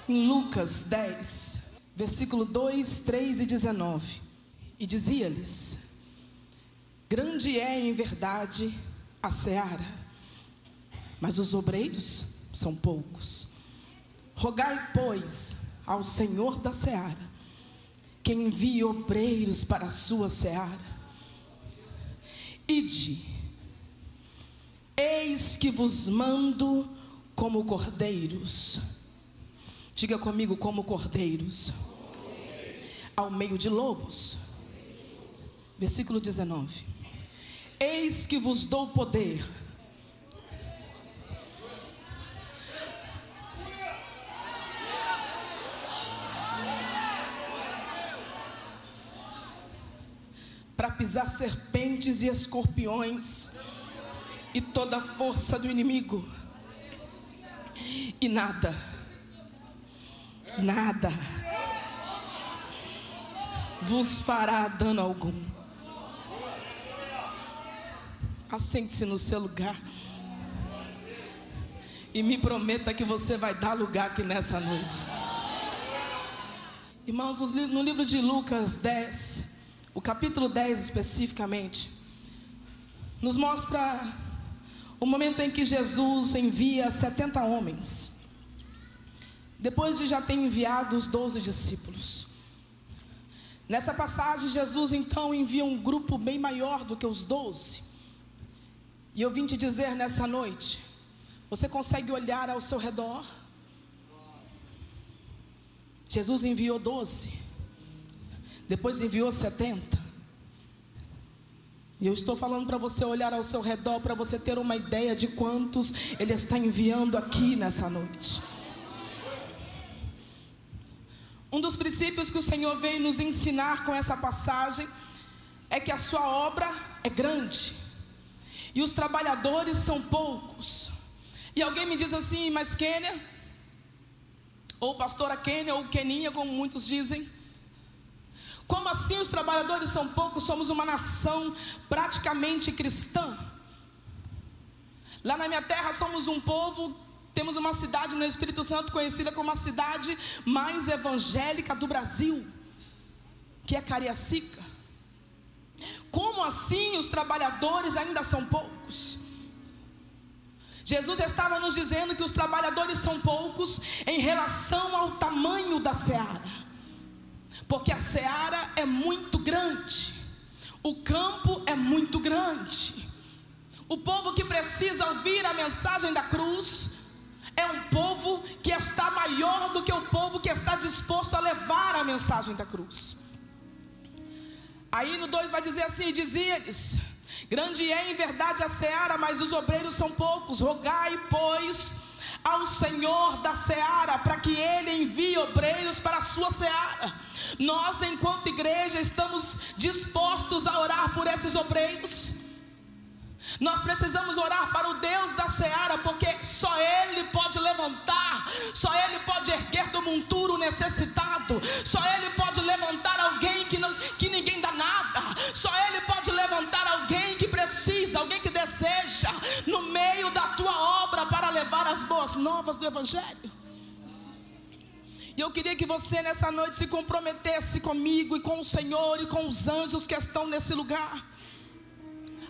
em Lucas 10, versículo 2, 3 e 19. E dizia-lhes: grande é em verdade a seara, mas os obreiros são poucos. Rogai, pois, ao Senhor da seara, que envie obreiros para a sua seara. Ide, eis que vos mando como cordeiros. Diga comigo: como cordeiros ao meio de lobos. Versículo 19. Eis que vos dou poder para pisar serpentes e escorpiões e toda a força do inimigo, e nada vos fará dano algum. Assente-se no seu lugar e me prometa que você vai dar lugar aqui nessa noite. Irmãos, no livro de Lucas 10, o capítulo 10 especificamente, nos mostra o momento em que Jesus envia 70 homens, depois de já ter enviado os 12 discípulos. Nessa passagem, Jesus então envia um grupo bem maior do que os 12. E eu vim te dizer nessa noite: você consegue olhar ao seu redor? Jesus enviou 12, depois enviou 70. E eu estou falando para você olhar ao seu redor, para você ter uma ideia de quantos Ele está enviando aqui nessa noite. Um dos princípios que o Senhor veio nos ensinar com essa passagem é que a sua obra é grande e os trabalhadores são poucos. E alguém me diz assim: mas Kênia, ou pastora Kênia, ou Keninha, como muitos dizem, como assim os trabalhadores são poucos? Somos uma nação praticamente cristã. Lá na minha terra somos um povo, temos uma cidade no Espírito Santo conhecida como a cidade mais evangélica do Brasil, que é Cariacica. Como assim os trabalhadores ainda são poucos? Jesus estava nos dizendo que os trabalhadores são poucos em relação ao tamanho da seara, porque a seara é muito grande, o campo é muito grande. O povo que precisa ouvir a mensagem da cruz é um povo que está maior do que o povo que está disposto a levar a mensagem da cruz. Aí no 2 vai dizer assim: dizia-lhes: grande é em verdade a seara, mas os obreiros são poucos. Rogai, pois, ao Senhor da seara, para que Ele envie obreiros para a sua seara. Nós, enquanto igreja, estamos dispostos a orar por esses obreiros. Nós precisamos orar para o Deus da seara, porque só Ele pode levantar, só Ele pode erguer do monturo necessitado, só Ele pode levantar alguém que ninguém dá nada, só Ele pode levantar alguém que precisa, alguém que deseja, no meio da tua obra, para levar as boas novas do Evangelho. E eu queria que você nessa noite se comprometesse comigo e com o Senhor e com os anjos que estão nesse lugar,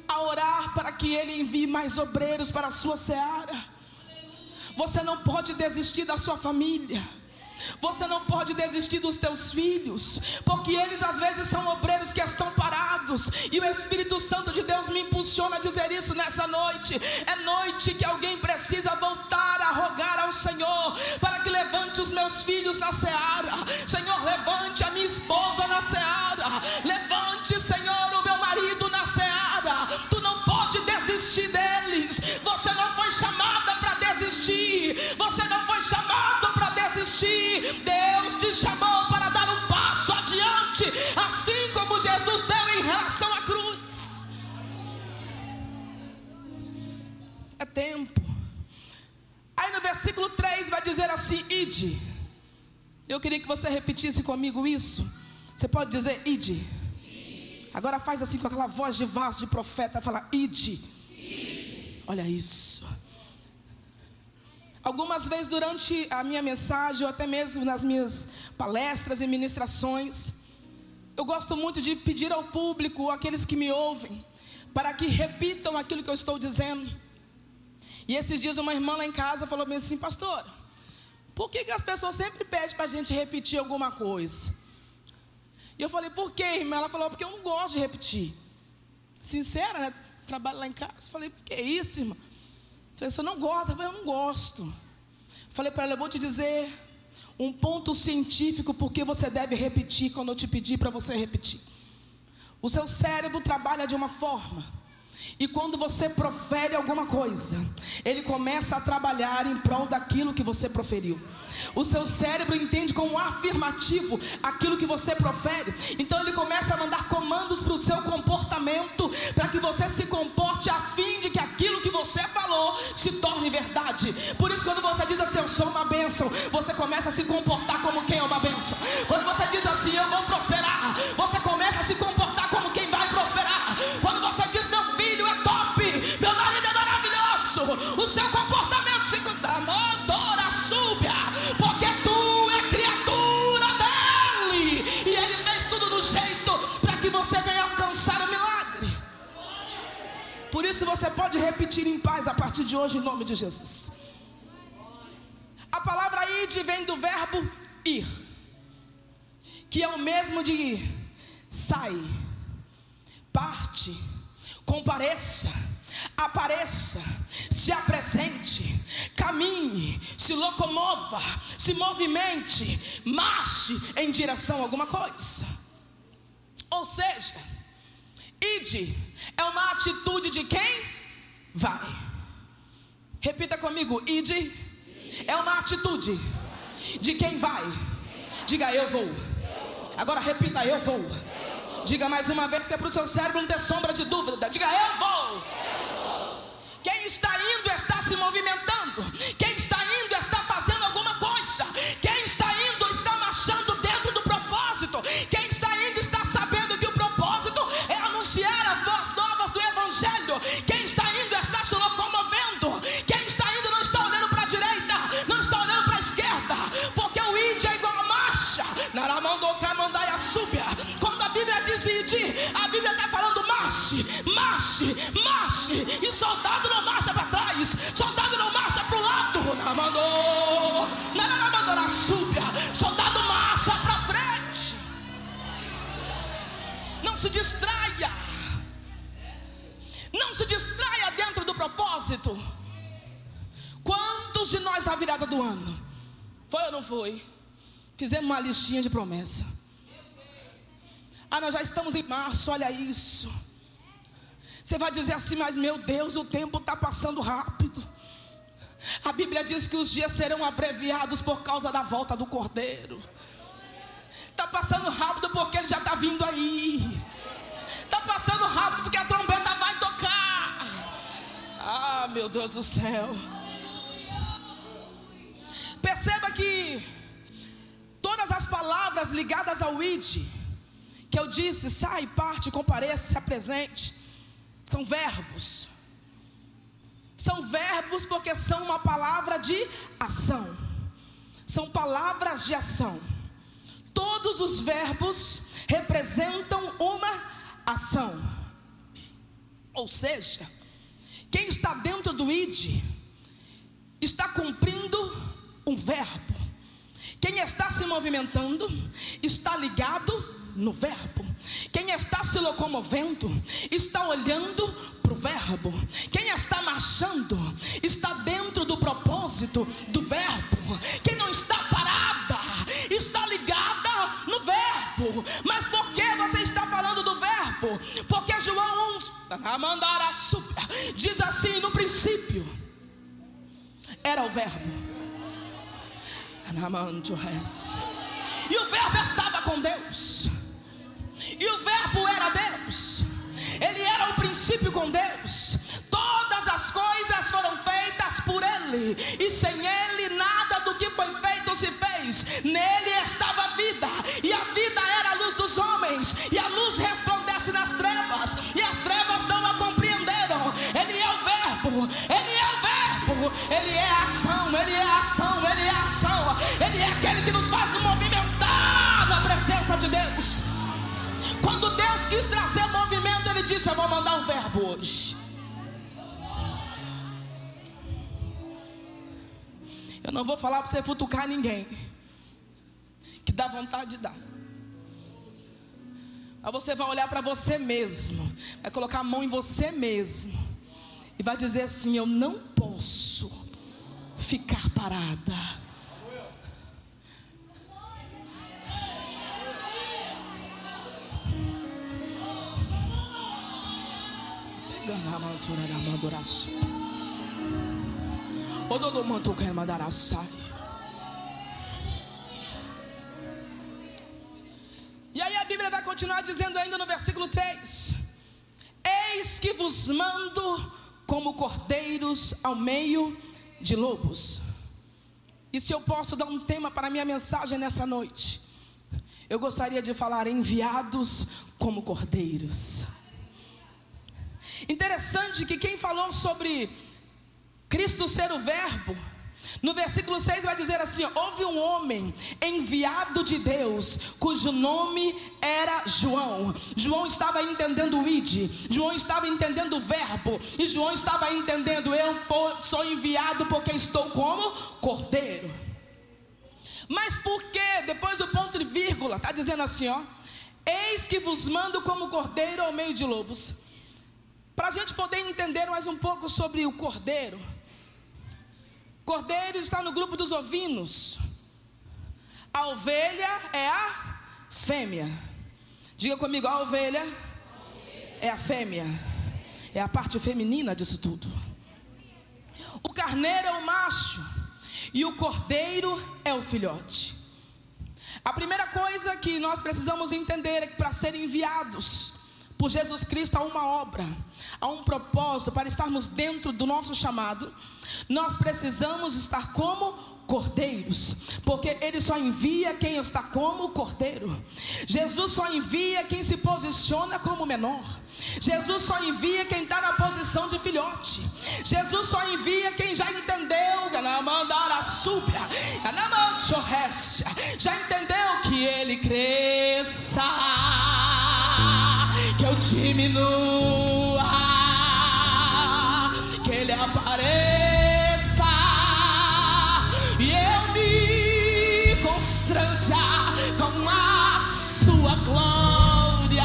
a orar para que Ele envie mais obreiros para a sua seara. Você não pode desistir da sua família, você não pode desistir dos teus filhos, porque eles às vezes são obreiros que estão parados. E o Espírito Santo de Deus me impulsiona a dizer isso nessa noite. É noite que alguém precisa voltar a rogar ao Senhor para que levante os meus filhos na seara. Senhor, levante a minha esposa na seara, levante, Senhor, o meu marido na seara. Tu não pode desistir deles. Você não foi chamada para desistir, você não foi chamado para desistir. Deus te chamou para dar um passo adiante, assim como Jesus deu em relação à cruz. É tempo. Aí no versículo 3 vai dizer assim: ide. Eu queria que você repetisse comigo isso. Você pode dizer ide. Agora faz assim com aquela voz de vaso de profeta, fala ide. Olha isso. Algumas vezes durante a minha mensagem, ou até mesmo nas minhas palestras e ministrações, eu gosto muito de pedir ao público, aqueles que me ouvem, para que repitam aquilo que eu estou dizendo. E esses dias uma irmã lá em casa falou bem assim: pastor, por que as pessoas sempre pedem para a gente repetir alguma coisa? E eu falei: por quê, irmã? Ela falou: porque eu não gosto de repetir. Sincera, né? Trabalho lá em casa. Falei: por que isso, irmã? Falei: você não gosta? Eu falei: eu não gosto. Falei para ela: eu vou te dizer um ponto científico porque você deve repetir quando eu te pedir para você repetir. O seu cérebro trabalha de uma forma, e quando você profere alguma coisa, ele começa a trabalhar em prol daquilo que você proferiu. O seu cérebro entende como afirmativo aquilo que você profere. Então ele começa a mandar comandos para o seu comportamento, para que você se comporte a fim de que aquilo que você falou se torne verdade. Por isso, quando você diz assim: eu sou uma bênção, você começa a se comportar como quem é uma bênção. Quando você diz assim: eu vou prosperar, você começa a se comportar como quem vai prosperar. Quando você diz: meu filho é top, meu marido é maravilhoso, o seu comportamento se mandora, súbia, porque tu é criatura dele, e ele fez tudo do jeito para que você venha alcançar o milagre. Por isso você pode repetir em paz a partir de hoje, em nome de Jesus. A palavra ide vem do verbo ir, que é o mesmo de sai, parte, compareça, apareça, se apresente, caminhe, se locomova, se movimente, marche em direção a alguma coisa. Ou seja, ide é uma atitude de quem vai. Repita comigo: ide é uma atitude de quem vai. Diga: eu vou. Agora repita: eu vou. Diga mais uma vez, que é para o seu cérebro não ter sombra de dúvida. Diga: eu vou. Quem está indo está se movimentando. Quem está indo está fazendo alguma coisa. Quem está indo está marchando dentro do propósito. Quem está indo está sabendo que o propósito é anunciar as boas novas do Evangelho. Quem está indo está se locomovendo. Quem está indo não está olhando para a direita, não está olhando para a esquerda, porque o id é igual a marcha. Naramandocamandai súbia. Quando a Bíblia diz id, a Bíblia está falando marche, marche, marche. E soldado não marcha para trás, soldado não marcha para o lado. Soldado marcha para frente. Não se distraia. Não se distraia dentro do propósito. Quantos de nós na virada do ano, foi ou não foi, fizemos uma listinha de promessa? Nós já estamos em março, olha isso. Você vai dizer assim: mas meu Deus, o tempo está passando rápido. A Bíblia diz que os dias serão abreviados por causa da volta do Cordeiro. Está passando rápido porque ele já está vindo aí. Está passando rápido porque a trombeta vai tocar. Meu Deus do céu. Perceba que todas as palavras ligadas ao id, que eu disse: sai, parte, compareça, se apresente, são verbos. São verbos porque são uma palavra de ação. São palavras de ação. Todos os verbos representam uma ação. Ou seja, quem está dentro do id está cumprindo um verbo. Quem está se movimentando está ligado no verbo. Quem está se locomovendo está olhando para o verbo. Quem está marchando está dentro do propósito do verbo. Quem não está parada está ligada no verbo. Mas por que você está falando do verbo? Porque João 1 diz assim: no princípio era o verbo, e o verbo estava com Deus, e o verbo era Deus. Ele era o princípio com Deus. Todas as coisas foram feitas por Ele, e sem Ele nada do que foi feito se fez. Nele estava a vida, e a vida era a luz dos homens, e a luz resplandece nas trevas, e as trevas não a compreenderam. Ele é o verbo, Ele é o verbo, Ele é a ação, Ele é nos faz nos movimentar na presença de Deus. Quando Deus quis trazer movimento, Ele disse: eu vou mandar um verbo hoje. Eu não vou falar para você futucar ninguém, que dá vontade de dar. Mas você vai olhar para você mesmo, vai colocar a mão em você mesmo e vai dizer assim: eu não posso ficar parada. Pegando a mantura da mandoraçu. O do manto que mandará sai. E aí a Bíblia vai continuar dizendo ainda no versículo 3: eis que vos mando como cordeiros ao meio de lobos. E se eu posso dar um tema para a minha mensagem nessa noite, eu gostaria de falar: enviados como cordeiros. Interessante que quem falou sobre Cristo ser o verbo, no versículo 6 vai dizer assim: houve um homem enviado de Deus, cujo nome era João. João estava entendendo o id, João estava entendendo o verbo, e João estava entendendo: eu sou enviado porque estou como cordeiro. Mas por que depois do ponto de vírgula está dizendo assim, eis que vos mando como cordeiro ao meio de lobos? Para a gente poder entender mais um pouco sobre o cordeiro. Cordeiro está no grupo dos ovinos. A ovelha é a fêmea. Diga comigo: a ovelha é a fêmea, é a parte feminina disso tudo. O carneiro é o macho e o cordeiro é o filhote. A primeira coisa que nós precisamos entender é que para serem enviados por Jesus Cristo a uma obra, a um propósito, para estarmos dentro do nosso chamado, nós precisamos estar como cordeiros, porque Ele só envia quem está como cordeiro. Jesus só envia quem se posiciona como menor. Jesus só envia quem está na posição de filhote. Jesus só envia quem já entendeu, já entendeu que Ele cresça, que eu diminua, que Ele apareça e eu me constranja com a sua glória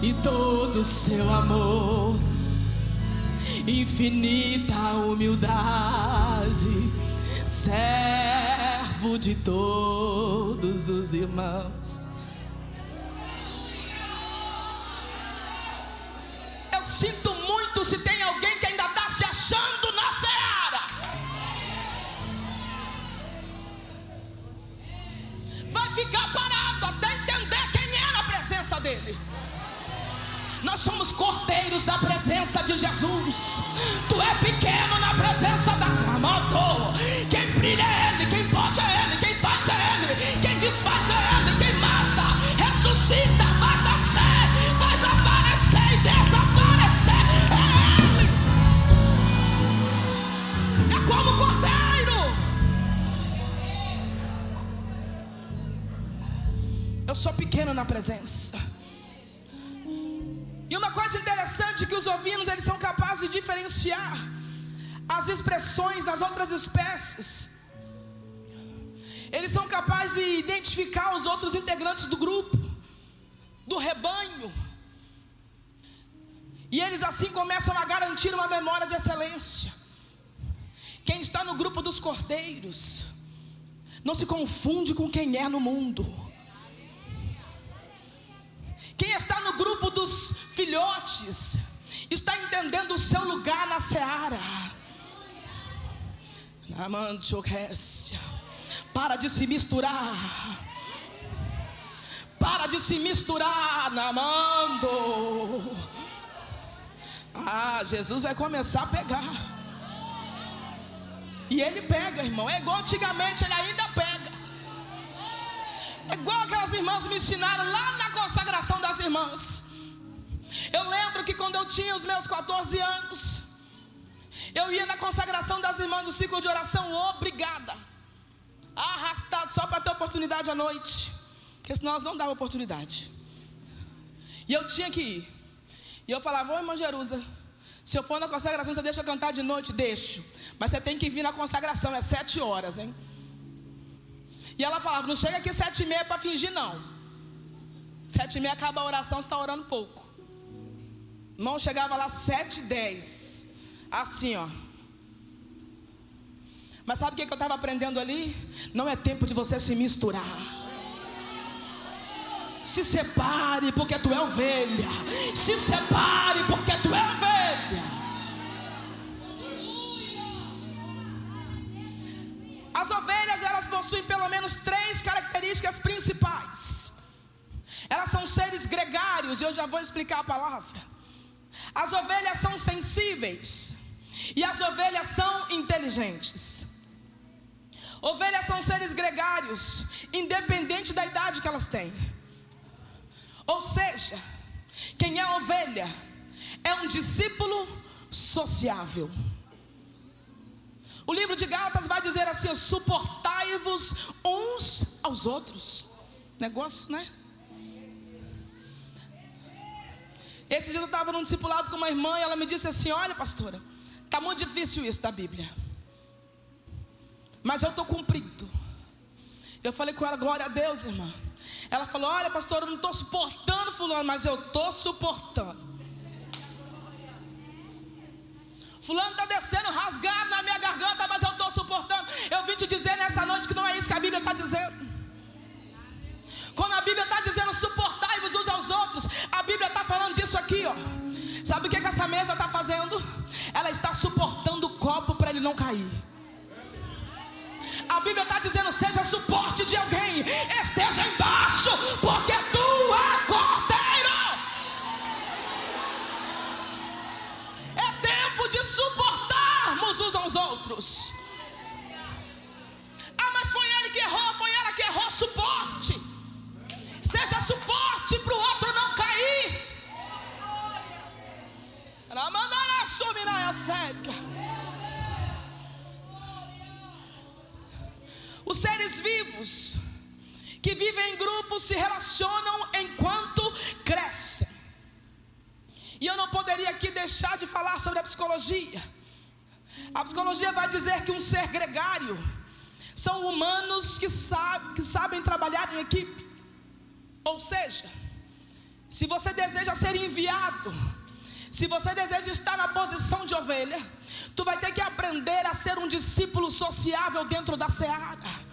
e todo o seu amor, infinita humildade, servo de todos os irmãos. Eu sinto muito se tem alguém que ainda está se achando na seara. Vai ficar parado até entender quem é na presença dele. Nós somos cordeiros da presença de Jesus. Tu é pequeno na presença da Amado. Quem brilha é Ele, quem pode é Ele, quem faz é Ele, quem desfaz é Ele, quem mata, ressuscita, faz nascer, faz aparecer e desaparecer. É Ele. É como cordeiro. Eu sou pequeno na presença. E uma coisa interessante é que os ovinos, eles são capazes de diferenciar as expressões das outras espécies. Eles são capazes de identificar os outros integrantes do grupo, do rebanho. E eles assim começam a garantir uma memória de excelência. Quem está no grupo dos cordeiros não se confunde com quem é no mundo. Quem está no grupo dos filhotes está entendendo o seu lugar na seara. Para de se misturar. Para de se misturar, Namando. Jesus vai começar a pegar. E Ele pega, irmão. É igual antigamente, Ele ainda pega. É igual aquelas irmãs me ensinaram lá na consagração das irmãs. Eu lembro que quando eu tinha os meus 14 anos, eu ia na consagração das irmãs do ciclo de oração obrigada. arrastado só para ter oportunidade à noite, porque senão nós não dava oportunidade. E eu tinha que ir. E eu falava: ô irmã Jerusa, se eu for na consagração, você deixa eu cantar de noite? Deixo. Mas você tem que vir na consagração, é 7 horas, hein? E ela falava: não chega aqui 7h30 para fingir, não. 7h30 acaba a oração, você está orando pouco. Irmão, chegava lá 7h10, assim, ó. Mas sabe o que eu estava aprendendo ali? Não é tempo de você se misturar. Se separe, porque tu é ovelha. Se separe, porque tu é ovelha. As ovelhas, elas possuem pelo menos 3 características principais. Elas são seres gregários, e eu já vou explicar a palavra. As ovelhas são sensíveis, e as ovelhas são inteligentes. Ovelhas são seres gregários, independente da idade que elas têm. Ou seja, quem é ovelha é um discípulo sociável. O livro de Gálatas vai dizer assim: suportai-vos uns aos outros. Negócio, né? Esse dia eu estava num discipulado com uma irmã, e ela me disse assim: olha, pastora, está muito difícil isso da Bíblia, mas eu estou cumprido. Eu falei com ela: glória a Deus, irmã. Ela falou: olha, pastora, eu não estou suportando fulano, mas eu estou suportando. Fulano está descendo rasgado na minha garganta, mas eu estou suportando. Eu vim te dizer nessa noite que não é isso que a Bíblia está dizendo. Quando a Bíblia está dizendo suportai-vos uns aos outros, a Bíblia está falando disso aqui, ó. Sabe o que essa mesa está fazendo? Ela está suportando o copo para ele não cair. A Bíblia está dizendo: seja suporte de alguém, esteja embaixo, porque tu é cordeiro. É tempo de suportarmos uns aos outros. Ah, mas foi ele que errou, foi ela que errou. Suporte. Seja suporte para o outro não cair. Os seres vivos que vivem em grupos se relacionam enquanto crescem. E eu não poderia aqui deixar de falar sobre a psicologia. A psicologia vai dizer que um ser gregário são humanos que sabem trabalhar em equipe. Ou seja, se você deseja ser enviado, se você deseja estar na posição de ovelha, tu vai ter que aprender a ser um discípulo sociável dentro da seara.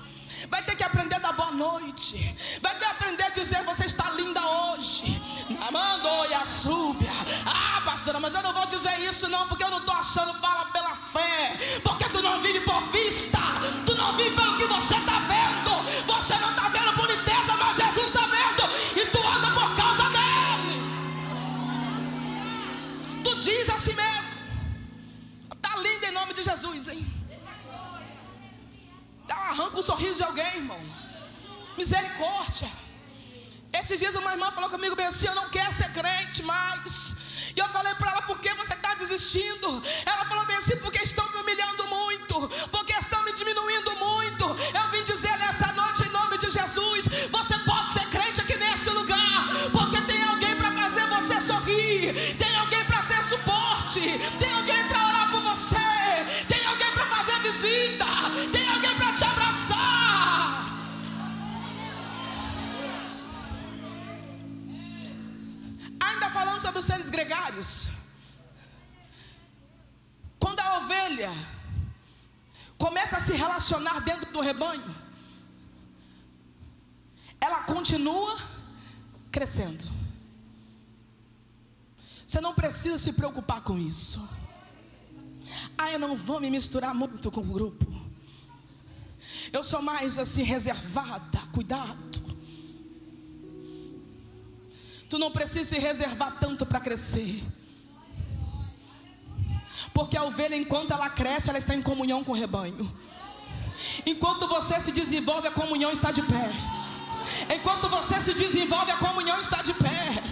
Vai ter que aprender a dar boa noite. Vai ter que aprender a dizer: você está linda hoje. Namando e a súbia. Ah, pastora, mas eu não vou dizer isso não, porque eu não estou achando. Fala pela fé, porque tu não vive por vista, tu não vive pelo que você está vendo. Você não está vendo boniteza, mas Jesus está vendo, e tu anda por causa dele. Tu diz a si mesmo: está linda em nome de Jesus, hein? Arranca o sorriso de alguém, irmão. Misericórdia. Esses dias uma irmã falou comigo bem assim: eu não quero ser crente mais. E eu falei para ela: por que você está desistindo? Ela falou bem assim: porque estão me humilhando muito, porque estão me diminuindo muito. Eu vim dizer nessa noite, em nome de Jesus, você pode ser crente aqui nesse lugar, porque tem alguém para fazer você sorrir, tem alguém para ser suporte, tem alguém para orar por você, tem alguém para fazer visita, tem alguém para te abraçar. Ainda falando sobre os seres gregários, quando a ovelha começa a se relacionar dentro do rebanho, ela continua crescendo. Você não precisa se preocupar com isso. Ah, eu não vou me misturar muito com o grupo, eu sou mais assim reservada. Cuidado. Tu não precisa se reservar tanto para crescer, porque a ovelha, enquanto ela cresce, ela está em comunhão com o rebanho. Enquanto você se desenvolve, a comunhão está de pé. Enquanto você se desenvolve, a comunhão está de pé.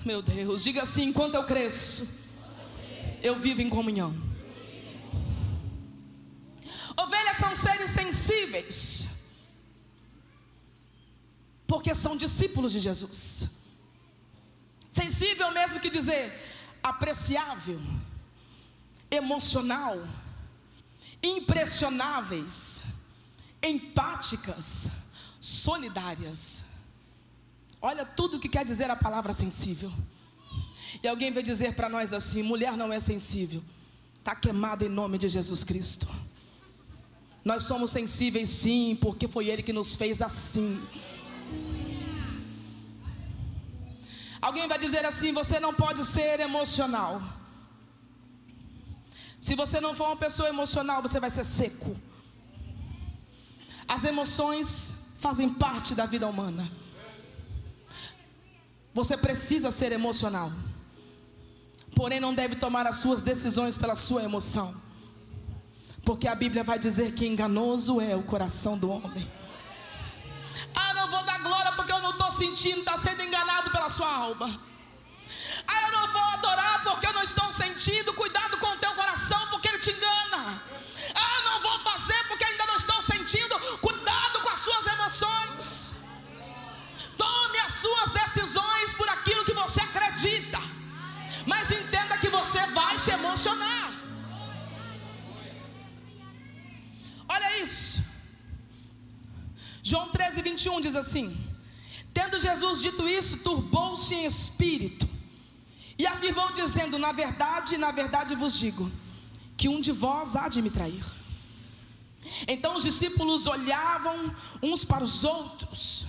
Meu Deus, diga assim: enquanto eu cresço, eu vivo em comunhão. Ovelhas são seres sensíveis, porque são discípulos de Jesus. Sensível mesmo que dizer apreciável, emocional, impressionáveis, empáticas, solidárias. Olha tudo que quer dizer a palavra sensível. E alguém vai dizer para nós assim: mulher não é sensível. Está queimada em nome de Jesus Cristo. Nós somos sensíveis sim, porque foi Ele que nos fez assim. Alguém vai dizer assim: você não pode ser emocional. Se você não for uma pessoa emocional, você vai ser seco. As emoções fazem parte da vida humana. Você precisa ser emocional, porém não deve tomar as suas decisões pela sua emoção, porque a Bíblia vai dizer que enganoso é o coração do homem. Ah, não vou dar glória porque eu não estou sentindo, está sendo enganado pela sua alma. Ah, eu não vou adorar porque eu não estou sentindo. Cuidado com o teu coração, porque ele te engana. Ah, eu não vou fazer porque ainda não estou sentindo. Cuidado com as suas emoções. Tome as suas decisões por aquilo que você acredita, mas entenda que você vai se emocionar. Olha isso. João 13:21 diz assim: tendo Jesus dito isso, turbou-se em espírito e afirmou dizendo: na verdade vos digo, que um de vós há de me trair. Então os discípulos olhavam uns para os outros,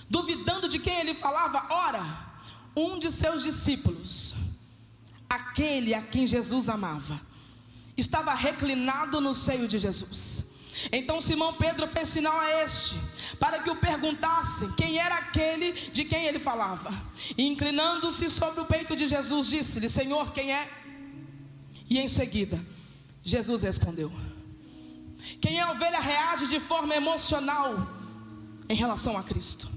duvidando de quem ele falava. Ora, um de seus discípulos, aquele a quem Jesus amava, estava reclinado no seio de Jesus. Então Simão Pedro fez sinal a este, para que o perguntassem quem era aquele de quem ele falava. E inclinando-se sobre o peito de Jesus, disse-lhe: Senhor, quem é? E em seguida Jesus respondeu. Quem é ovelha reage de forma emocional em relação a Cristo.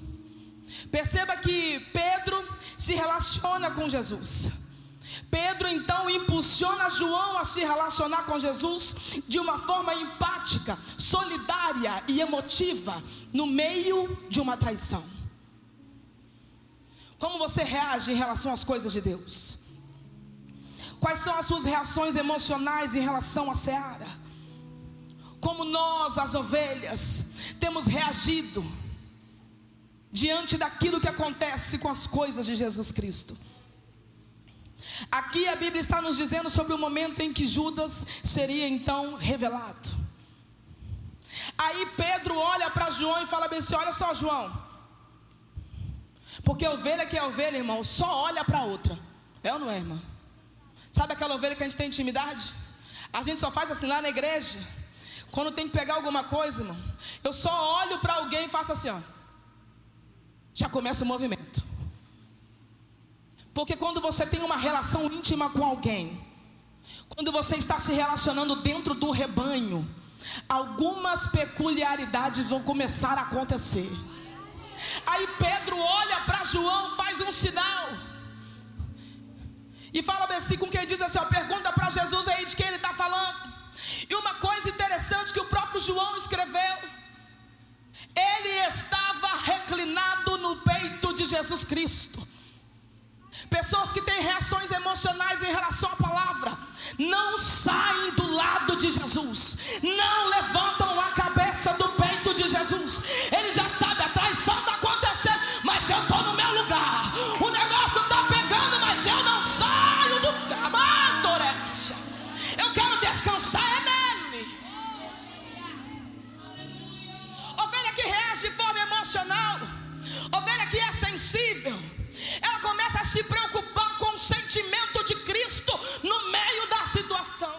Perceba que Pedro se relaciona com Jesus. Pedro então impulsiona João a se relacionar com Jesus de uma forma empática, solidária e emotiva, no meio de uma traição. Como você reage em relação às coisas de Deus? Quais são as suas reações emocionais em relação à seara? Como nós, as ovelhas, temos reagido diante daquilo que acontece com as coisas de Jesus Cristo? Aqui a Bíblia está nos dizendo sobre o momento em que Judas seria então revelado. Aí Pedro olha para João e fala bem assim: olha só, João, porque ovelha que é ovelha, irmão, só olha para outra. É ou não é, irmão? Sabe aquela ovelha que a gente tem intimidade? A gente só faz assim lá na igreja. Quando tem que pegar alguma coisa, irmão, eu só olho para alguém e faço assim, ó. Já começa o movimento. Porque quando você tem uma relação íntima com alguém, quando você está se relacionando dentro do rebanho, algumas peculiaridades vão começar a acontecer. Aí Pedro olha para João, faz um sinal e fala assim com quem diz assim, ó, pergunta para Jesus aí de quem ele está falando. E uma coisa interessante que o próprio João escreveu: ele estava reclinado no peito de Jesus Cristo. Pessoas que têm reações emocionais em relação à palavra não saem do lado de Jesus, não levantam a cabeça do peito de Jesus. Ele já sabe, a traição está acontecendo, mas eu estou no meu lugar. O negócio está pegando, mas eu não saio do Amadorece. Eu quero descansar nele. Ovelha que reage de forma emocional, ovelha que é sensível, ela começa a se preocupar com o sentimento de Cristo no meio da situação.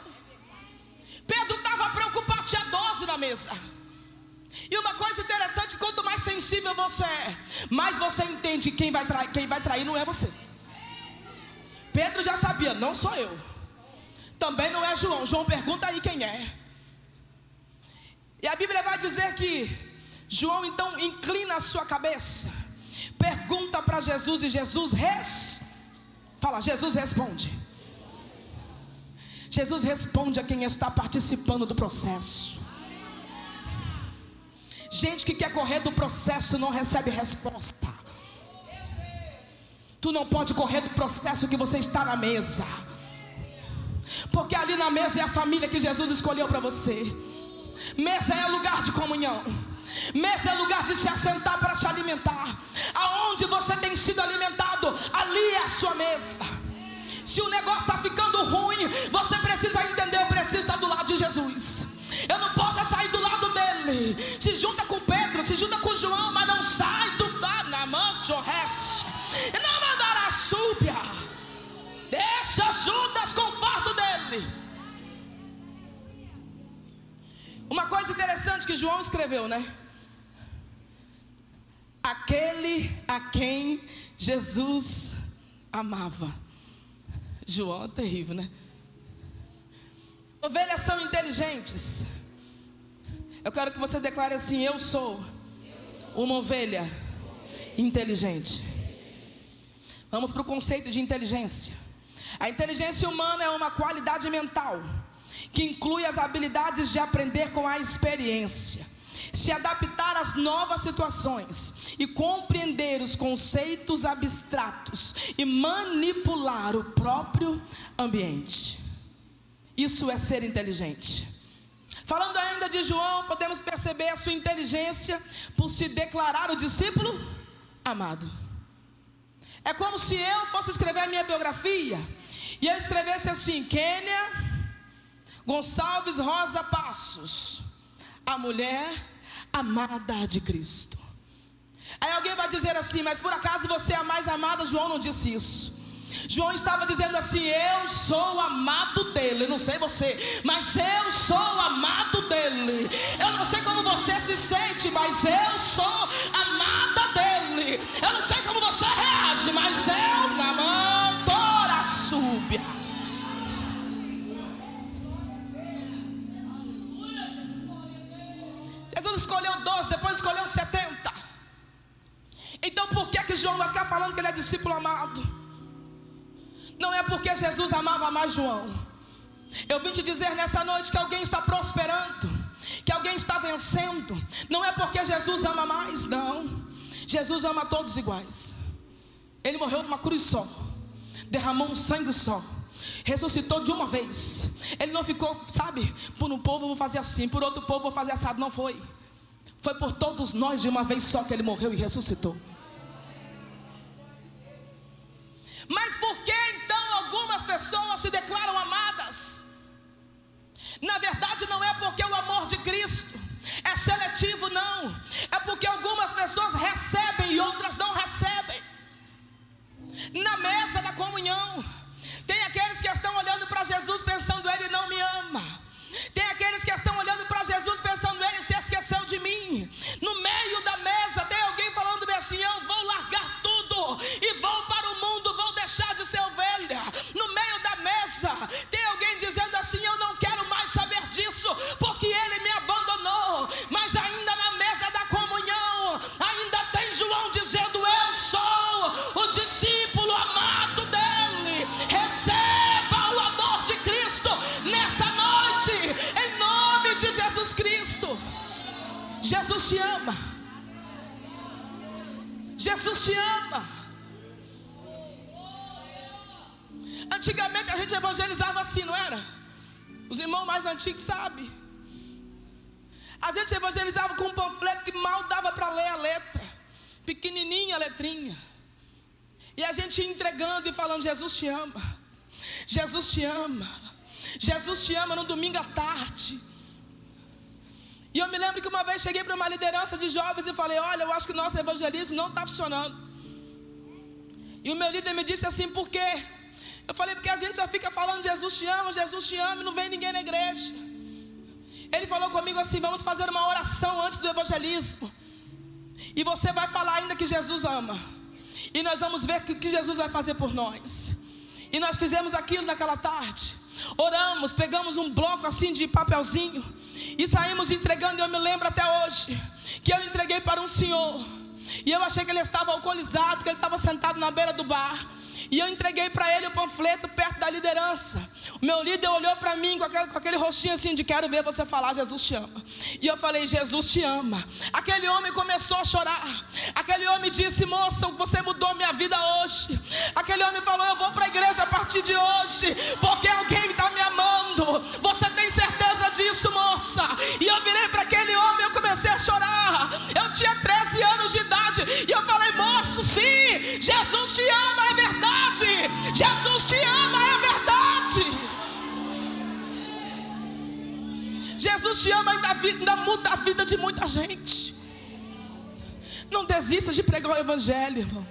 Pedro estava preocupado, tinha 12 na mesa. E uma coisa interessante: quanto mais sensível você é, mais você entende que quem vai trair não é você. Pedro já sabia, não sou eu. Também não é João. João pergunta aí quem é. E a Bíblia vai dizer que João então inclina a sua cabeça, pergunta para Jesus, e Jesus Jesus responde. Jesus responde a quem está participando do processo. Gente que quer correr do processo não recebe resposta. Tu não pode correr do processo que você está na mesa, porque ali na mesa é a família que Jesus escolheu para você. Mesa é lugar de comunhão. Mesa é lugar de se assentar para se alimentar. Aonde você tem sido alimentado, ali é a sua mesa. Se o negócio está ficando ruim, você precisa entender, eu preciso estar do lado de Jesus. Eu não posso sair do lado dele. Se junta com Pedro, se junta com João, mas não sai do Banamante o resto. Não mandará súbia. Deixa Judas com o fardo dele. Uma coisa interessante que João escreveu, né? Aquele a quem Jesus amava. João é terrível, né? Ovelhas são inteligentes. Eu quero que você declare assim: eu sou uma ovelha inteligente. Vamos para o conceito de inteligência. A inteligência humana é uma qualidade mental que inclui as habilidades de aprender com a experiência, se adaptar às novas situações e compreender os conceitos abstratos e manipular o próprio ambiente. Isso é ser inteligente. Falando ainda de João, podemos perceber a sua inteligência por se declarar o discípulo amado. É como se eu fosse escrever a minha biografia e eu escrevesse assim: Kênia Gonçalves Rosa Passos, a mulher amada de Cristo. Aí alguém vai dizer assim: mas por acaso você é a mais amada? João não disse isso. João estava dizendo assim: eu sou amado dele. Não sei você, mas eu sou amado dele. Eu não sei como você se sente, mas eu sou amada dele. Eu não sei como você reage, mas eu na mantora súbia. Jesus escolheu 12, depois escolheu 70. Então por que João vai ficar falando que ele é discípulo amado? Não é porque Jesus amava mais João. Eu vim te dizer nessa noite que alguém está prosperando, que alguém está vencendo. Não é porque Jesus ama mais, não. Jesus ama todos iguais. Ele morreu numa cruz só, derramou um sangue só, ressuscitou de uma vez. Ele não ficou, sabe, por um povo vou fazer assim, por outro povo vou fazer assado. Não foi. Foi por todos nós de uma vez só que ele morreu e ressuscitou. Mas por que então algumas pessoas se declaram amadas? Na verdade não é porque o amor de Cristo é seletivo, não. É porque algumas pessoas recebem e outras não recebem. Na mesa da comunhão, tem aqueles que estão olhando para Jesus pensando: ele não me ama. Tem aqueles que estão olhando para Jesus pensando: ele se esqueceu de mim. No meio da mesa tem alguém falando bem assim: eu vou largar tudo e vou para o mundo, vou deixar de ser ovelha. No meio da mesa tem alguém dizendo assim: eu não quero mais saber disso, porque ele me abandonou. Mas ainda na mesa da comunhão, ainda tem João dizendo: eu sou o discípulo amado dele. Receba o amor de Cristo nessa noite, em nome de Jesus Cristo. Jesus te ama. Jesus te ama. Antigamente a gente evangelizava assim, não era? Os irmãos mais antigos sabem. A gente evangelizava com um panfleto que mal dava para ler a letra, pequenininha a letrinha, e a gente ia entregando e falando: Jesus te ama, Jesus te ama, Jesus te ama, no domingo à tarde. E eu me lembro que uma vez cheguei para uma liderança de jovens e falei: olha, eu acho que o nosso evangelismo não está funcionando. E o meu líder me disse assim: por quê? Eu falei: porque a gente só fica falando Jesus te ama, e não vem ninguém na igreja. Ele falou comigo assim: vamos fazer uma oração antes do evangelismo, e você vai falar ainda que Jesus ama, e nós vamos ver o que Jesus vai fazer por nós. E nós fizemos aquilo naquela tarde. Oramos, pegamos um bloco assim de papelzinho e saímos entregando. E eu me lembro até hoje que eu entreguei para um senhor, e eu achei que ele estava alcoolizado, que ele estava sentado na beira do bar. E eu entreguei para ele o panfleto perto da liderança. O meu líder olhou para mim com aquele rostinho assim de quero ver você falar, Jesus te ama. E eu falei, Jesus te ama. Aquele homem começou a chorar. Aquele homem disse, moça, você mudou minha vida hoje. Aquele homem falou, eu vou para a igreja a partir de hoje, porque alguém está me amando. Você tem certeza disso, moça? E eu virei para aquele homem, eu comecei a chorar. Eu tinha 13 anos de idade. E eu falei, moço, sim, Jesus te ama, é verdade. Jesus te ama, é verdade. Jesus te ama, ainda muda a vida de muita gente. Não desista de pregar o evangelho, irmão.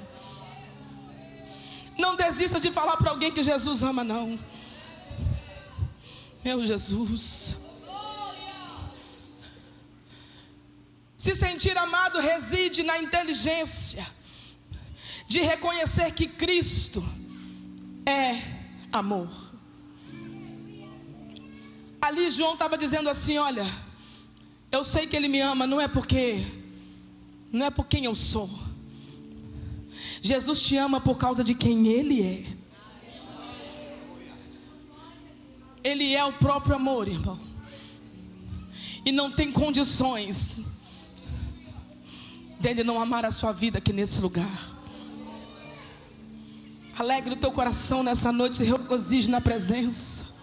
Não desista de falar para alguém que Jesus ama, não. Meu Jesus. Se sentir amado reside na inteligência de reconhecer que Cristo é amor. Ali João estava dizendo assim, olha, eu sei que Ele me ama, não é por quem eu sou. Jesus te ama por causa de quem Ele é. Ele é o próprio amor, irmão. E não tem condições dele não amar a sua vida aqui nesse lugar. Alegre o teu coração nessa noite, se regozije na presença.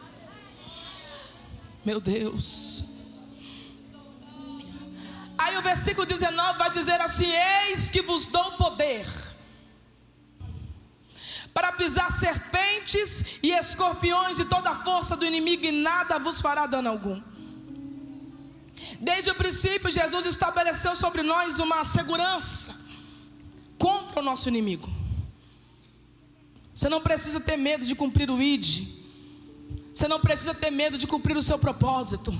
Meu Deus. Aí o versículo 19 vai dizer assim: eis que vos dou poder para pisar serpentes e escorpiões e toda a força do inimigo, e nada vos fará dano algum. Desde o princípio, Jesus estabeleceu sobre nós uma segurança contra o nosso inimigo. Você não precisa ter medo de cumprir o ID. Você não precisa ter medo de cumprir o seu propósito.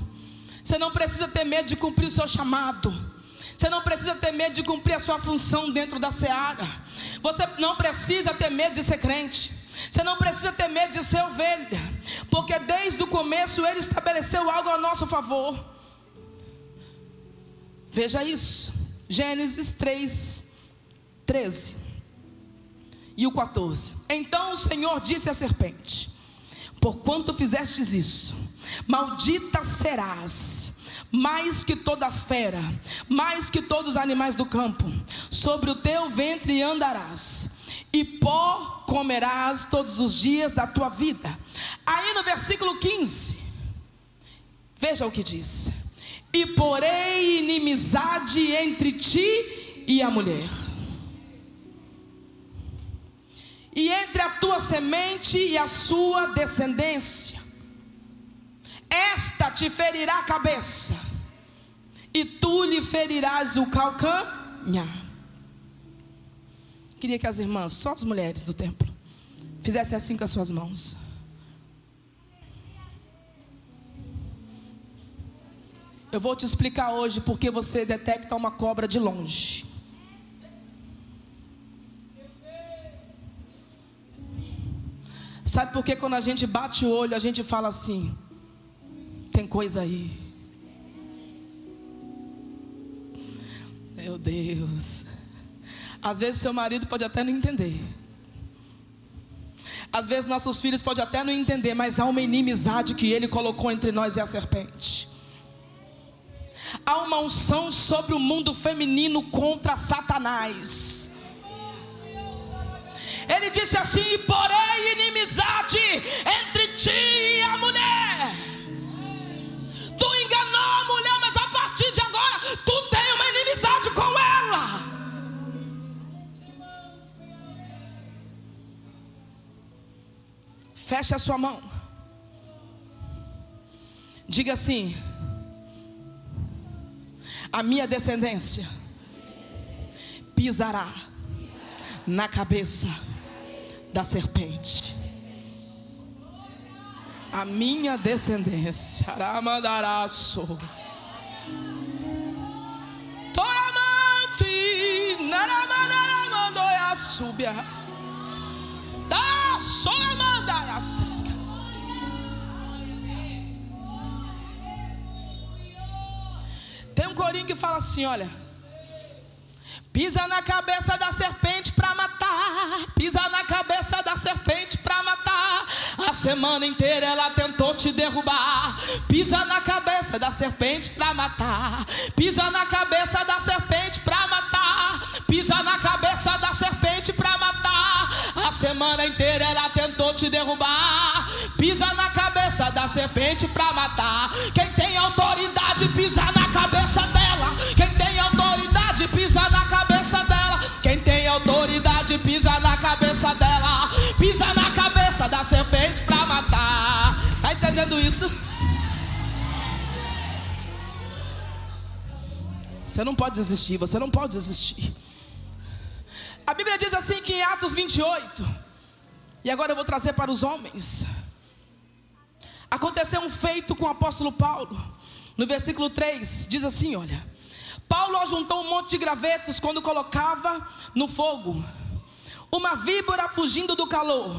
Você não precisa ter medo de cumprir o seu chamado. Você não precisa ter medo de cumprir a sua função dentro da seara. Você não precisa ter medo de ser crente. Você não precisa ter medo de ser ovelha, porque desde o começo Ele estabeleceu algo a nosso favor. Veja isso, Gênesis 3:13 e o 14. Então o Senhor disse à serpente: porquanto fizestes isso, maldita serás, mais que toda fera, mais que todos os animais do campo. Sobre o teu ventre andarás, e pó comerás todos os dias da tua vida. Aí no versículo 15, veja o que diz: e porei inimizade entre ti e a mulher, e entre a tua semente e a sua descendência. Esta te ferirá a cabeça, e tu lhe ferirás o calcanhar. Queria que as irmãs, só as mulheres do templo, fizessem assim com as suas mãos. Eu vou te explicar hoje porque você detecta uma cobra de longe. Sabe por que quando a gente bate o olho, a gente fala assim: tem coisa aí. Meu Deus. Às vezes seu marido pode até não entender. Às vezes nossos filhos podem até não entender, mas há uma inimizade que Ele colocou entre nós e a serpente. Há uma unção sobre o mundo feminino contra Satanás. Ele disse assim: porém inimizade entre ti e a mulher. Tu enganou a mulher, mas a partir de agora tu tem uma inimizade com ela. Feche a sua mão. Diga assim: a minha descendência pisará na cabeça da serpente. A minha descendência aramandaraço toramante naramanaramandóia subia da solamandaya cerca. Tem um corinho que fala assim: olha, Pisa na cabeça da serpente para matar. Pisa na cabeça da serpente para matar. A semana inteira ela tentou te derrubar. Pisa na cabeça da serpente para matar. Pisa na cabeça da serpente para matar. Pisa na cabeça da serpente para matar. A semana inteira ela tentou te derrubar. Pisa na cabeça da serpente para matar. Quem tem autoridade pisa na cabeça dela. Quem tem autoridade pisa na cabeça dela. Quem tem autoridade pisa na cabeça dela. Pisa na cabeça da serpente para matar. Está entendendo isso? Você não pode desistir, você não pode desistir. A Bíblia diz assim que em Atos 28, e agora eu vou trazer para os homens, aconteceu um feito com o apóstolo Paulo. No versículo 3 diz assim, olha: Paulo ajuntou um monte de gravetos quando colocava no fogo. Uma víbora, fugindo do calor,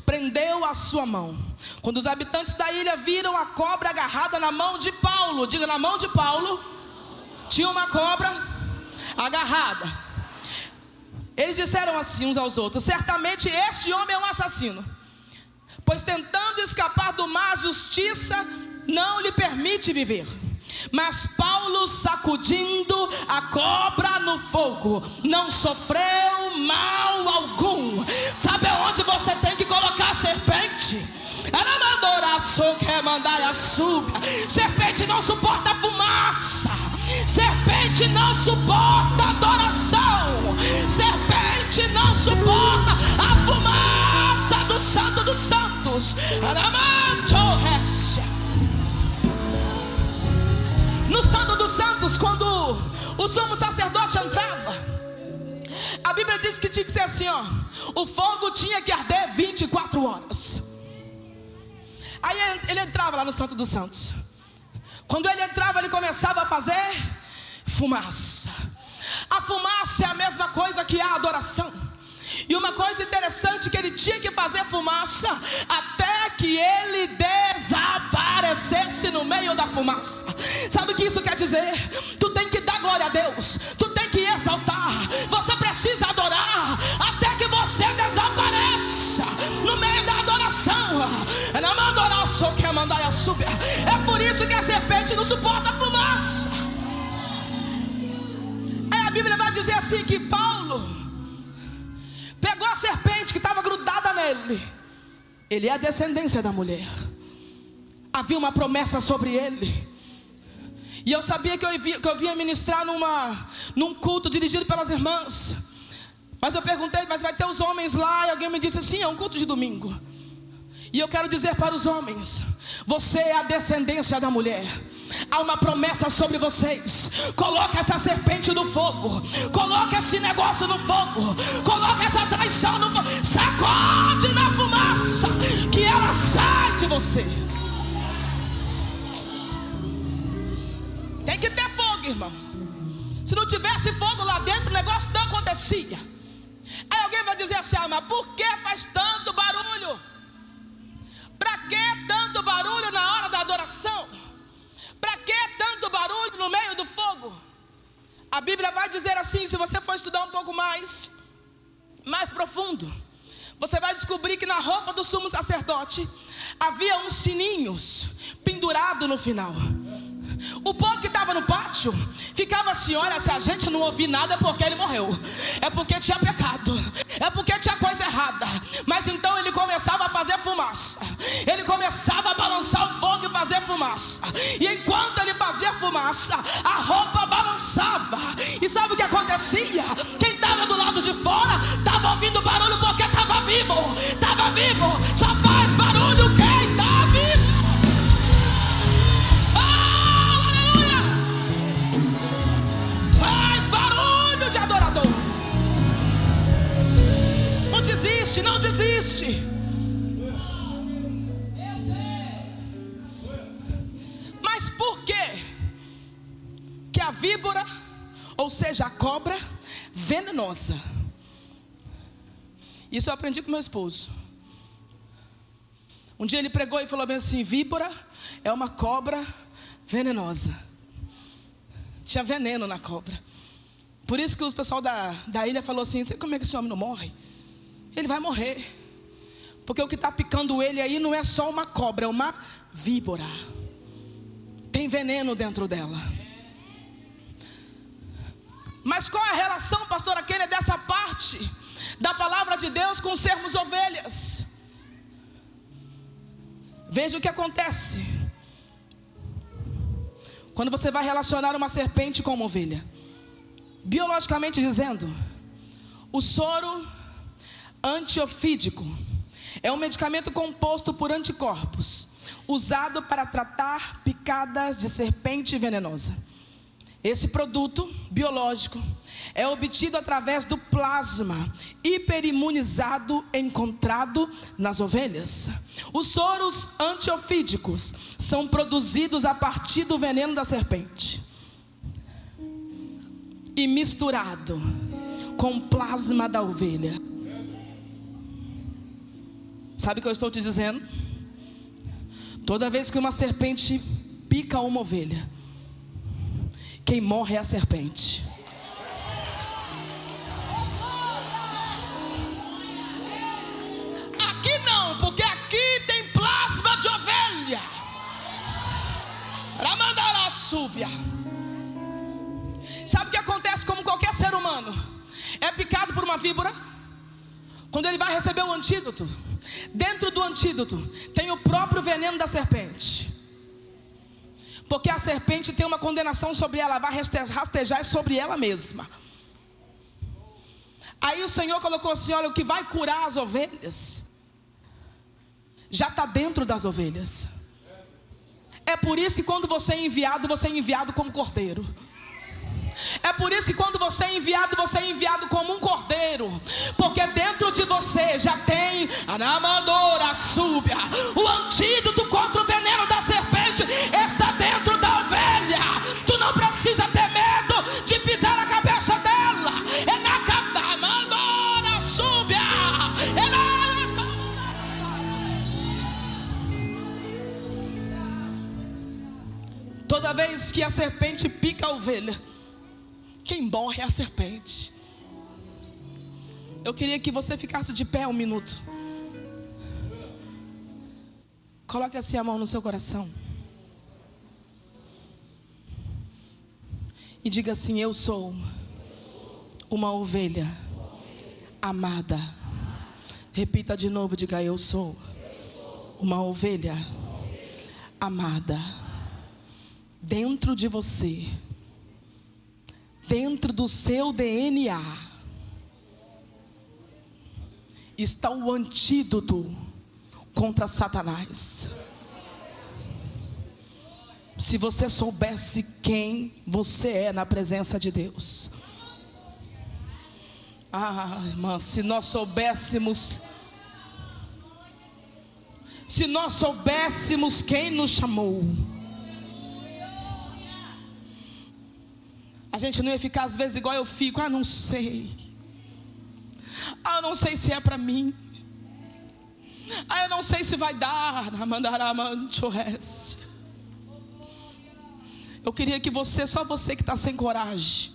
prendeu a sua mão. Quando os habitantes da ilha viram a cobra agarrada na mão de Paulo, diga, na mão de Paulo tinha uma cobra agarrada. Eles disseram assim uns aos outros: certamente este homem é um assassino, pois tentando escapar do má, a justiça não lhe permite viver. Mas Paulo, sacudindo a cobra no fogo, não sofreu mal algum. Sabe aonde você tem que colocar a serpente? Ela mandou quer mandar a súbia. Serpente não suporta fumaça. Serpente não suporta adoração. Serpente não suporta a fumaça do Santo dos Santos. No Santo dos Santos, quando o sumo sacerdote entrava, a Bíblia diz que tinha que ser assim, ó: o fogo tinha que arder 24 horas. Aí ele entrava lá no Santo dos Santos. Quando ele entrava, ele começava a fazer fumaça. A fumaça é a mesma coisa que a adoração. E uma coisa interessante, que ele tinha que fazer fumaça até que ele desaparecesse no meio da fumaça. Sabe o que isso quer dizer? Tu tem que dar glória a Deus, tu tem que exaltar, você precisa adorar até que você desapareça no meio da adoração. É por isso que a serpente não suporta a fumaça. Aí a Bíblia vai dizer assim que Paulo pegou a serpente que estava grudada nele. Ele é a descendência da mulher. Havia uma promessa sobre ele. E eu sabia que eu vinha ministrar num culto dirigido pelas irmãs. Mas eu perguntei: mas vai ter os homens lá? E alguém me disse: sim, é um culto de domingo. E eu quero dizer para os homens: você é a descendência da mulher. Há uma promessa sobre vocês. Coloca essa serpente no fogo. Coloca esse negócio no fogo. Coloca essa traição no fogo. Sacode na fumaça, que ela sai de você. Tem que ter fogo, irmão. Se não tivesse fogo lá dentro, o negócio não acontecia. Aí alguém vai dizer assim: ah, mas por que faz tanto barulho? Para que tanto barulho na hora da adoração? Para que tanto barulho no meio do fogo? A Bíblia vai dizer assim, se você for estudar um pouco mais profundo, você vai descobrir que na roupa do sumo sacerdote havia uns sininhos pendurados no final. O povo que estava no pátio ficava assim: olha, se a gente não ouvir nada é porque ele morreu, é porque tinha pecado, é porque tinha coisa errada. Mas então ele começava a fazer fumaça, ele começava a balançar o fogo e fazer fumaça. E enquanto ele fazia fumaça, a roupa balançava. E sabe o que acontecia? Quem estava do lado de fora estava ouvindo barulho porque estava vivo. Estava vivo, só faz barulho quem está vivo. De adorador. Não desiste, não desiste. Mas por que a víbora, ou seja, a cobra venenosa? Isso eu aprendi com meu esposo. Um dia ele pregou e falou bem assim: víbora é uma cobra venenosa. Tinha veneno na cobra. Por isso que o pessoal da ilha falou assim: como é que esse homem não morre? Ele vai morrer, porque o que está picando ele aí não é só uma cobra, é uma víbora. Tem veneno dentro dela. Mas qual é a relação, pastora Kênia, dessa parte da palavra de Deus com sermos ovelhas? Veja o que acontece quando você vai relacionar uma serpente com uma ovelha. Biologicamente dizendo, o soro antiofídico é um medicamento composto por anticorpos, usado para tratar picadas de serpente venenosa. Esse produto biológico é obtido através do plasma hiperimunizado encontrado nas ovelhas. Os soros antiofídicos são produzidos a partir do veneno da serpente e misturado com o plasma da ovelha. Sabe o que eu estou te dizendo? Toda vez que uma serpente pica uma ovelha, quem morre é a serpente. Aqui não, porque aqui tem plasma de ovelha. Ramandará súbia. Sabe o que acontece como qualquer ser humano? É picado por uma víbora. Quando ele vai receber o antídoto, dentro do antídoto tem o próprio veneno da serpente. Porque a serpente tem uma condenação sobre ela, vai rastejar sobre ela mesma. Aí o Senhor colocou assim: olha, o que vai curar as ovelhas já está dentro das ovelhas. É por isso que quando você é enviado como cordeiro. É por isso que quando você é enviado como um cordeiro, porque dentro de você já tem Anamandora súbia, o antídoto contra o veneno da serpente está dentro da ovelha. Tu não precisa ter medo de pisar na cabeça dela. É na Anamandora súbia, é na... Toda vez que a serpente pica a ovelha, quem morre é a serpente. Eu queria que você ficasse de pé um minuto. Coloque assim a mão no seu coração e diga assim: eu sou uma ovelha amada. Repita de novo, diga: eu sou uma ovelha amada. Dentro de você, dentro do seu DNA, está o antídoto contra Satanás. Se você soubesse quem você é na presença de Deus. Irmã, se nós soubéssemos quem nos chamou, a gente não ia ficar às vezes igual eu fico: não sei. Eu não sei se é para mim. Eu não sei se vai dar. Eu queria que você, só você que está sem coragem,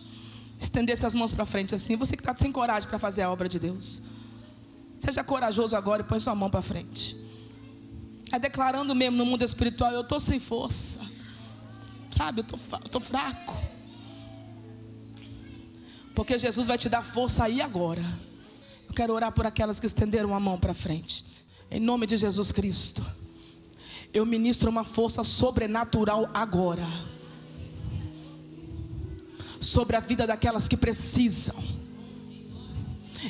estendesse as mãos para frente assim. Você que está sem coragem para fazer a obra de Deus, seja corajoso agora e põe sua mão para frente. É declarando mesmo no mundo espiritual: eu estou sem força. Sabe, eu estou fraco. Porque Jesus vai te dar força aí agora. Eu quero orar por aquelas que estenderam a mão para frente. Em nome de Jesus Cristo, eu ministro uma força sobrenatural agora sobre a vida daquelas que precisam.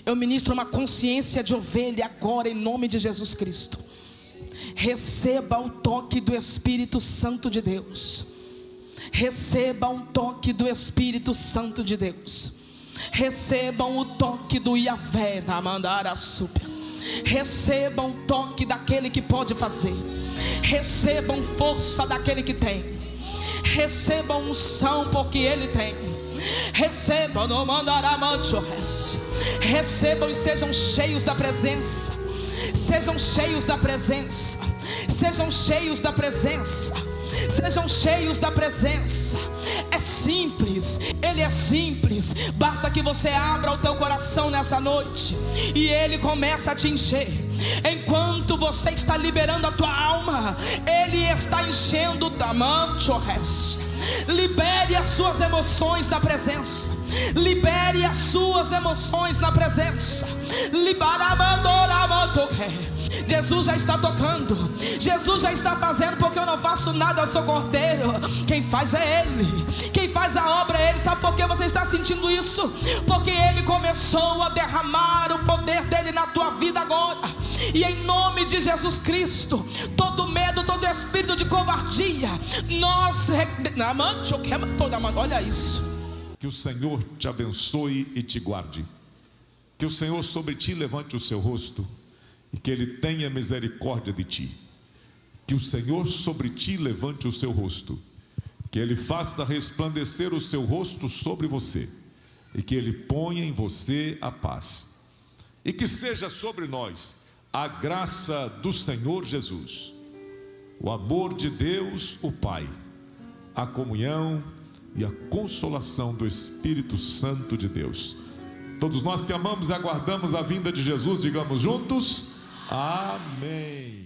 Eu ministro uma consciência de ovelha agora, em nome de Jesus Cristo. Receba o toque do Espírito Santo de Deus. Receba um toque do Espírito Santo de Deus. Recebam o toque do Iavé da Mandara Súbia. Recebam o toque daquele que pode fazer. Recebam força daquele que tem. Recebam unção porque ele tem. Recebam, não mandará manchores. Recebam e sejam cheios da presença. Sejam cheios da presença. Sejam cheios da presença. Sejam cheios da presença. É simples, Ele é simples. Basta que você abra o teu coração nessa noite e Ele começa a te encher. Enquanto você está liberando a tua alma, Ele está enchendo o tamanchores. Libere as suas emoções na presença. Libere as suas emoções na presença. Jesus já está tocando, Jesus já está fazendo, porque eu não faço nada, eu sou cordeiro. Quem faz é Ele, quem faz a obra é Ele. Sabe por que você está sentindo isso? Porque Ele começou a derramar o poder dEle na tua vida agora. E em nome de Jesus Cristo, todo medo, todo espírito de covardia, olha isso. Que o Senhor te abençoe e te guarde. Que o Senhor sobre ti levante o seu rosto e que Ele tenha misericórdia de ti. Que o Senhor sobre ti levante o seu rosto, que Ele faça resplandecer o seu rosto sobre você e que Ele ponha em você a paz. E que seja sobre nós a graça do Senhor Jesus, o amor de Deus o Pai, a comunhão e a consolação do Espírito Santo de Deus. Todos nós que amamos e aguardamos a vinda de Jesus, digamos juntos: amém.